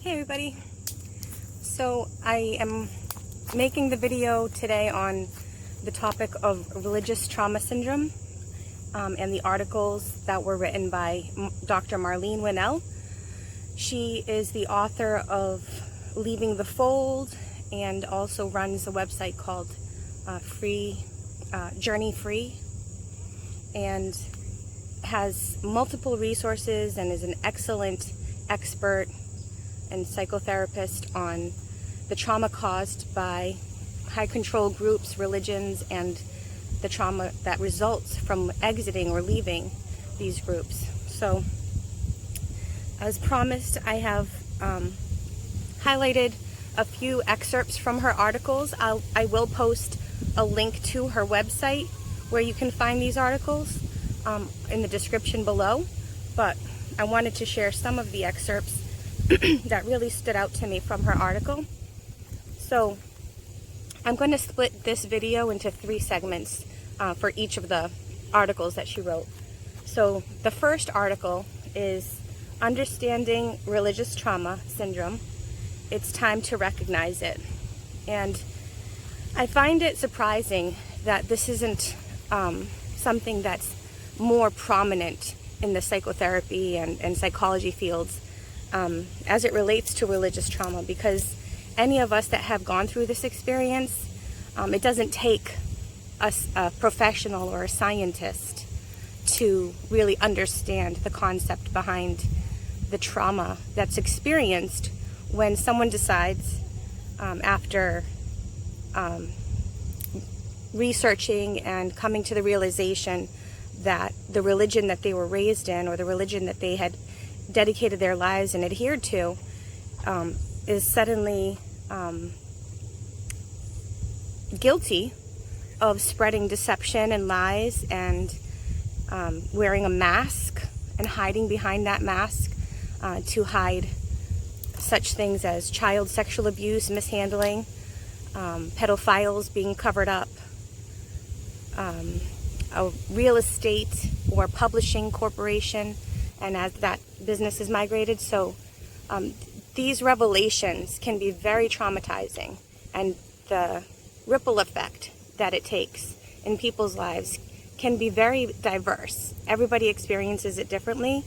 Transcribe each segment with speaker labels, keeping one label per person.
Speaker 1: Hey everybody, so I am making the video today on the topic of religious trauma syndrome and the articles that were written by Dr. Marlene Winell. She is the author of Leaving the Fold and also runs a website called Journey Free, and has multiple resources and is an excellent expert and psychotherapist on the trauma caused by high control groups, religions, and the trauma that results from exiting or leaving these groups. So, as promised, I have highlighted a few excerpts from her articles. I will post a link to her website where you can find these articles in the description below, but I wanted to share some of the excerpts that really stood out to me from her article. So I'm going to split this video into 3 segments for each of the articles that she wrote. So the first article is Understanding Religious Trauma Syndrome. It's time to recognize it. And I find it surprising that this isn't something that's more prominent in the psychotherapy and psychology fields as it relates to religious trauma, because any of us that have gone through this experience, it doesn't take a professional or a scientist to really understand the concept behind the trauma that's experienced when someone decides after researching and coming to the realization that the religion that they were raised in, or the religion that they had dedicated their lives and adhered to, is suddenly guilty of spreading deception and lies and wearing a mask and hiding behind that mask to hide such things as child sexual abuse, mishandling, pedophiles being covered up, a real estate or publishing corporation, and as that business is migrated. So these revelations can be very traumatizing, and the ripple effect that it takes in people's lives can be very diverse. Everybody experiences it differently,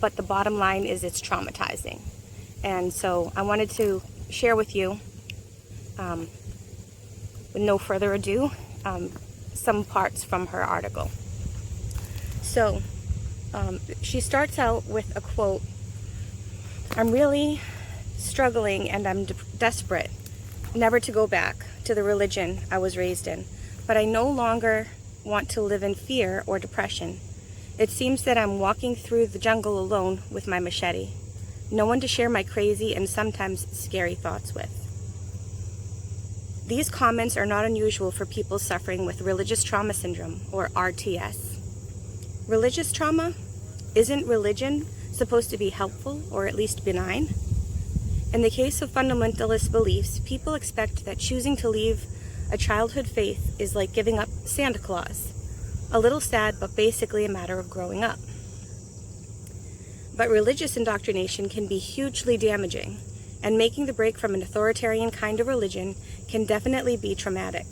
Speaker 1: but the bottom line is it's traumatizing. And so I wanted to share with you, with no further ado, some parts from her article. So she starts out with a quote: "I'm really struggling and I'm desperate never to go back to the religion I was raised in, but I no longer want to live in fear or depression. It seems that I'm walking through the jungle alone with my machete. No one to share my crazy and sometimes scary thoughts with." These comments are not unusual for people suffering with religious trauma syndrome, or RTS. Religious trauma? Isn't religion supposed to be helpful or at least benign? In the case of fundamentalist beliefs, people expect that choosing to leave a childhood faith is like giving up Santa Claus. A little sad, but basically a matter of growing up. But religious indoctrination can be hugely damaging, and making the break from an authoritarian kind of religion can definitely be traumatic.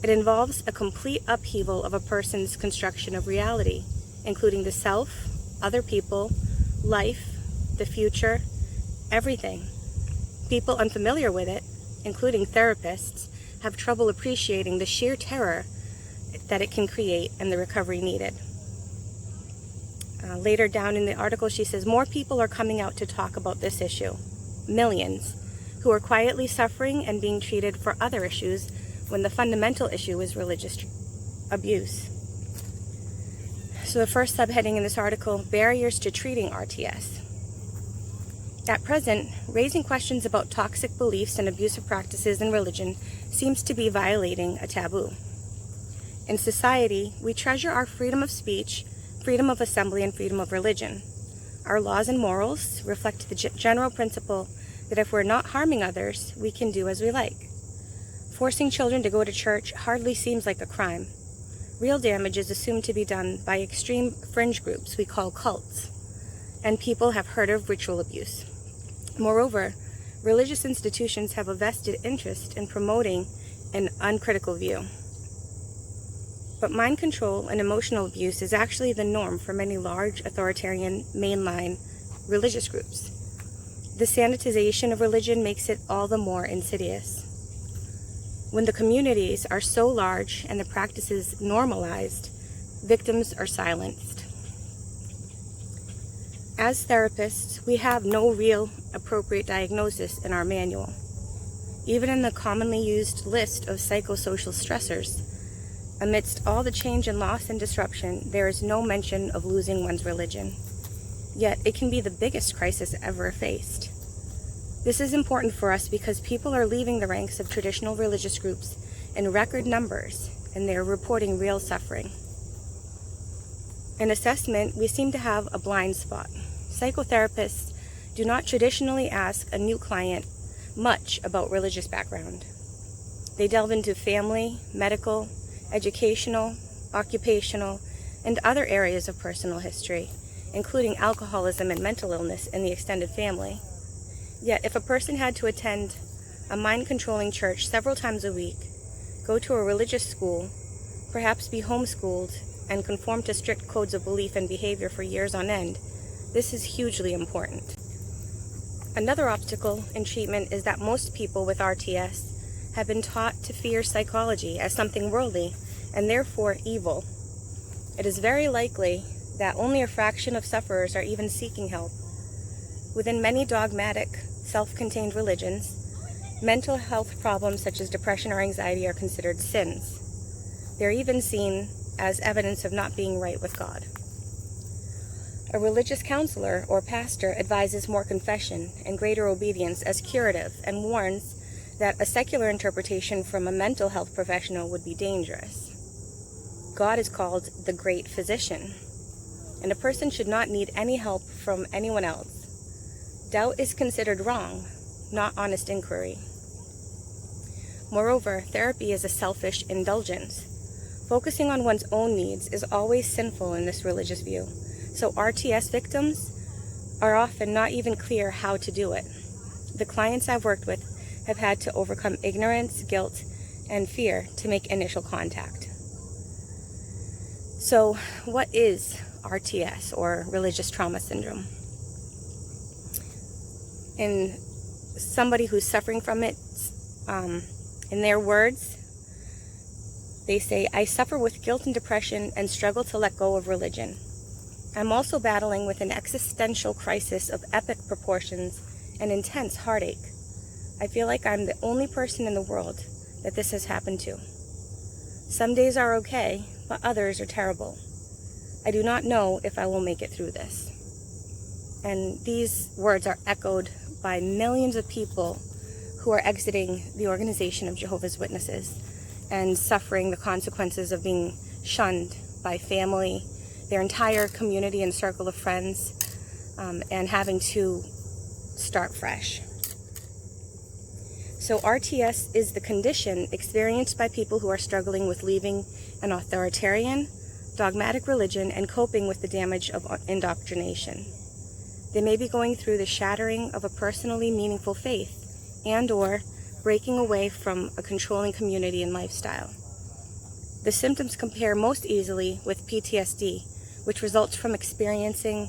Speaker 1: It involves a complete upheaval of a person's construction of reality, including the self, other people, life, the future, everything. People unfamiliar with it, including therapists, have trouble appreciating the sheer terror that it can create and the recovery needed. Later down in the article, she says, more people are coming out to talk about this issue. Millions, who are quietly suffering and being treated for other issues when the fundamental issue is religious abuse. So the first subheading in this article: barriers to treating RTS. At present, raising questions about toxic beliefs and abusive practices in religion seems to be violating a taboo. In society, we treasure our freedom of speech, freedom of assembly, and freedom of religion. Our laws and morals reflect the general principle that if we're not harming others, we can do as we like. Forcing children to go to church hardly seems like a crime. Real damage is assumed to be done by extreme fringe groups we call cults, and people have heard of ritual abuse. Moreover, religious institutions have a vested interest in promoting an uncritical view. But mind control and emotional abuse is actually the norm for many large, authoritarian, mainline religious groups. The sanitization of religion makes it all the more insidious. When the communities are so large and the practices normalized, victims are silenced. As therapists, we have no real appropriate diagnosis in our manual. Even in the commonly used list of psychosocial stressors, amidst all the change and loss and disruption, there is no mention of losing one's religion. Yet it can be the biggest crisis ever faced. This is important for us because people are leaving the ranks of traditional religious groups in record numbers, and they are reporting real suffering. In assessment, we seem to have a blind spot. Psychotherapists do not traditionally ask a new client much about religious background. They delve into family, medical, educational, occupational, and other areas of personal history, including alcoholism and mental illness in the extended family. Yet, if a person had to attend a mind-controlling church several times a week, go to a religious school, perhaps be homeschooled, and conform to strict codes of belief and behavior for years on end, this is hugely important. Another obstacle in treatment is that most people with RTS have been taught to fear psychology as something worldly and therefore evil. It is very likely that only a fraction of sufferers are even seeking help. Within many dogmatic, self-contained religions, mental health problems such as depression or anxiety are considered sins. They're even seen as evidence of not being right with God. A religious counselor or pastor advises more confession and greater obedience as curative and warns that a secular interpretation from a mental health professional would be dangerous. God is called the great physician, and a person should not need any help from anyone else. Doubt is considered wrong, not honest inquiry. Moreover, therapy is a selfish indulgence. Focusing on one's own needs is always sinful in this religious view, so RTS victims are often not even clear how to do it. The clients I've worked with have had to overcome ignorance, guilt, and fear to make initial contact. So, what is RTS, or religious trauma syndrome? In somebody who's suffering from it, in their words, they say, "I suffer with guilt and depression and struggle to let go of religion. I'm also battling with an existential crisis of epic proportions and intense heartache. I feel like I'm the only person in the world that this has happened to. Some days are okay, but others are terrible. I do not know if I will make it through this." And these words are echoed by millions of people who are exiting the organization of Jehovah's Witnesses and suffering the consequences of being shunned by family, their entire community and circle of friends, and having to start fresh. So RTS is the condition experienced by people who are struggling with leaving an authoritarian, dogmatic religion and coping with the damage of indoctrination. They may be going through the shattering of a personally meaningful faith and/or breaking away from a controlling community and lifestyle. The symptoms compare most easily with PTSD, which results from experiencing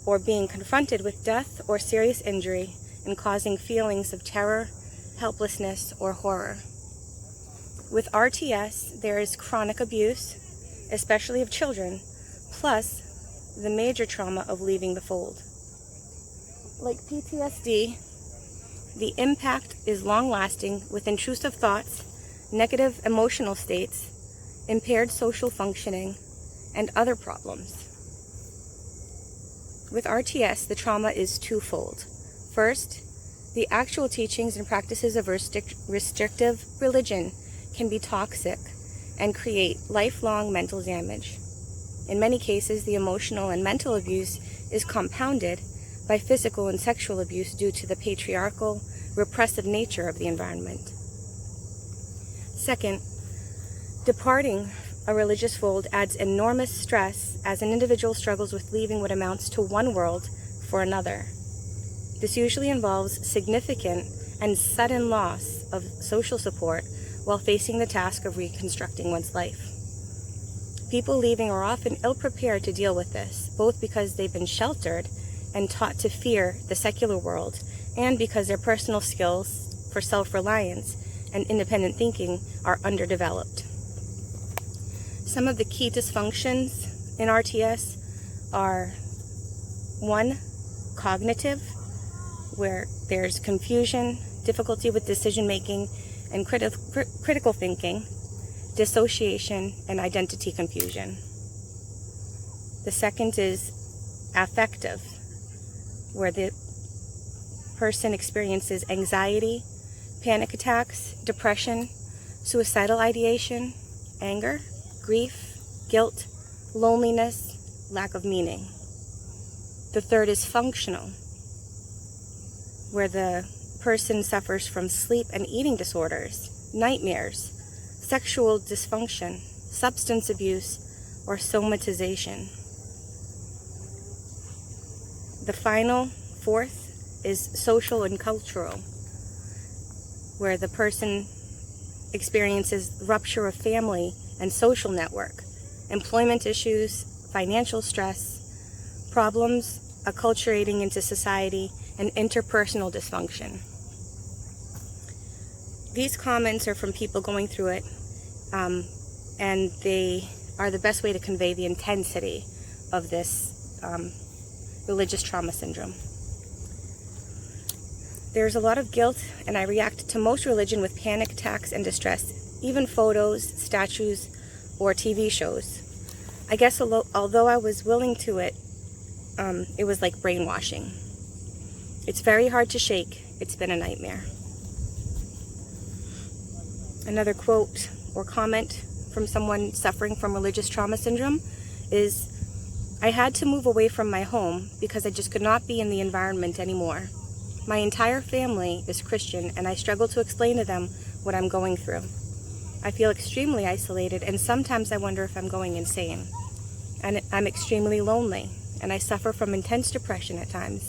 Speaker 1: or being confronted with death or serious injury and causing feelings of terror, helplessness, or horror. With RTS, there is chronic abuse, especially of children, plus the major trauma of leaving the fold. Like PTSD, the impact is long-lasting with intrusive thoughts, negative emotional states, impaired social functioning, and other problems. With RTS, the trauma is twofold. First, the actual teachings and practices of restrictive religion can be toxic and create lifelong mental damage. In many cases, the emotional and mental abuse is compounded by physical and sexual abuse due to the patriarchal, repressive nature of the environment. Second, departing a religious fold adds enormous stress as an individual struggles with leaving what amounts to one world for another. This usually involves significant and sudden loss of social support while facing the task of reconstructing one's life. People leaving are often ill-prepared to deal with this, both because they've been sheltered and taught to fear the secular world, and because their personal skills for self-reliance and independent thinking are underdeveloped. Some of the key dysfunctions in RTS are 1. Cognitive, where there's confusion, difficulty with decision-making, and critical thinking, dissociation, and identity confusion. The second is affective, where the person experiences anxiety, panic attacks, depression, suicidal ideation, anger, grief, guilt, loneliness, lack of meaning. The third is functional, where the person suffers from sleep and eating disorders, nightmares, sexual dysfunction, substance abuse, or somatization. The final, fourth, is social and cultural, where the person experiences rupture of family and social network, employment issues, financial stress, problems acculturating into society, and interpersonal dysfunction. These comments are from people going through it, and they are the best way to convey the intensity of this religious trauma syndrome. There's a lot of guilt, and I react to most religion with panic attacks and distress, even photos, statues, or TV shows. I guess although I was willing to it was like brainwashing. It's very hard to shake. It's been a nightmare. Another quote or comment from someone suffering from religious trauma syndrome is, "I had to move away from my home because I just could not be in the environment anymore. My entire family is Christian, and I struggle to explain to them what I'm going through. I feel extremely isolated, and sometimes I wonder if I'm going insane. And I'm extremely lonely, and I suffer from intense depression at times."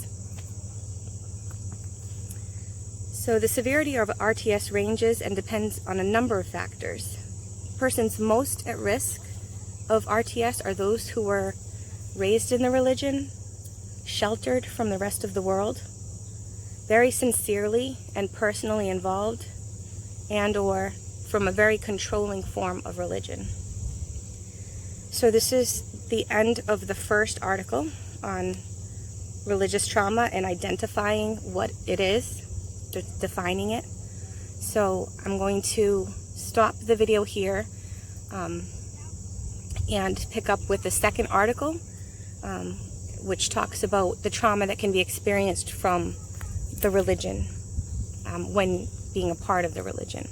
Speaker 1: So the severity of RTS ranges and depends on a number of factors. Persons most at risk of RTS are those who were raised in the religion, sheltered from the rest of the world, very sincerely and personally involved, and or from a very controlling form of religion. So this is the end of the first article on religious trauma and identifying what it is, defining it. So I'm going to stop the video here and pick up with the second article, which talks about the trauma that can be experienced from the religion when being a part of the religion.